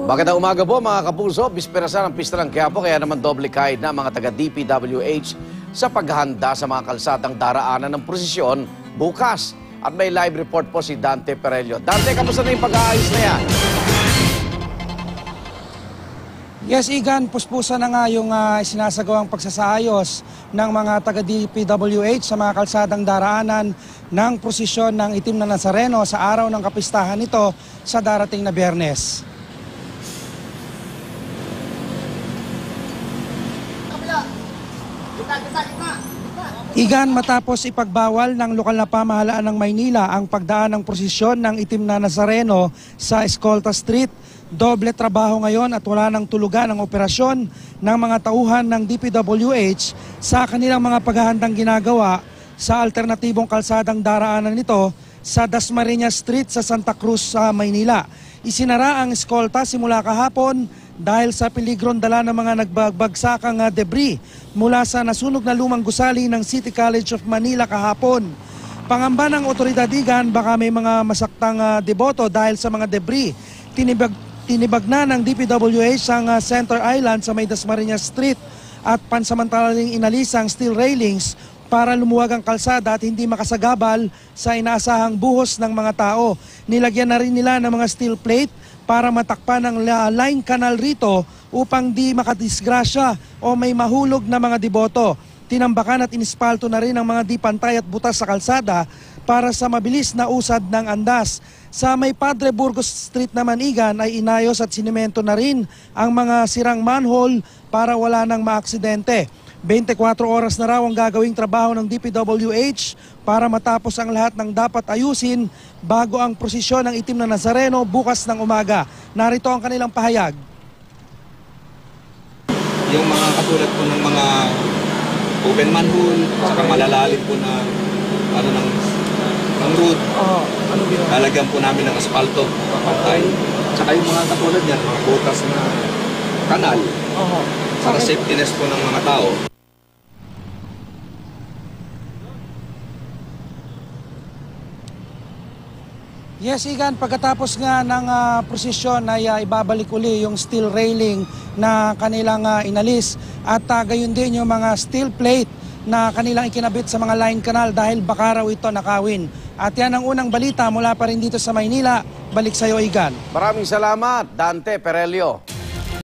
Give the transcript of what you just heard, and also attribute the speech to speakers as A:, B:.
A: Magandang umaga po mga kapuso, bisperasa ng pista ng Quiapo kaya naman doble kahit na mga taga DPWH sa paghahanda sa mga kalsadang daraanan ng prosesyon bukas. At may live report po si Dante Perello. Dante, kamusta na yung pag-aayos na yan?
B: Yes, Igan, puspusan na nga yung sinasagawang pagsasaayos ng mga taga DPWH sa mga kalsadang daraanan ng prosesyon ng Itim na Nazareno sa araw ng kapistahan nito sa darating na Biyernes. Igan, matapos ipagbawal ng lokal na pamahalaan ng Maynila ang pagdaan ng prosesyon ng Itim na Nazareno sa Escolta Street, doble trabaho ngayon at wala nang tulugan ang operasyon ng mga tauhan ng DPWH sa kanilang mga paghahandang ginagawa sa alternatibong kalsadang daraanan nito sa Dasmariñas Street sa Santa Cruz sa Maynila. Isinara ang eskolta simula kahapon dahil sa peligron dala ng mga nagbagsakang debris mula sa nasunog na lumang gusali ng City College of Manila kahapon. Pangamba ng otoridad, Igan, baka may mga masaktang deboto dahil sa mga debris. Tinibag na ng DPWH ang Center Island sa may Dasmariñas Street at pansamantalang inalis ang steel railings para lumuwag ang kalsada at hindi makasagabal sa inaasahang buhos ng mga tao. Nilagyan na rin nila ng mga steel plate para matakpan ang line canal rito upang di makadisgrasya o may mahulog na mga deboto. Tinambakan at inispalto na rin ang mga di pantay at butas sa kalsada para sa mabilis na usad ng andas. Sa may Padre Burgos Street naman, Igan, ay inayos at sinimento na rin ang mga sirang manhole para wala nang maaksidente. 24 oras na raw ang gagawing trabaho ng DPWH para matapos ang lahat ng dapat ayusin bago ang prosesyon ng Itim na Nazareno bukas ng umaga. Narito ang kanilang pahayag.
C: Yung mga katulad po ng mga open manhole, saka malalalim po na ng road, lalagyan po namin ng asfalto, pantay. Saka yung mga katulad niyan, mga butas na kanal, para safetyness po ng mga tao.
B: Yes, Igan, pagkatapos nga ng prosesyon ay ibabalik uli yung steel railing na kanilang inalis at gayon din yung mga steel plate na kanilang ikinabit sa mga line canal dahil baka raw ito nakawin. At yan ang unang balita mula pa rin dito sa Maynila. Balik sa iyo, Igan.
A: Maraming salamat, Dante Perello.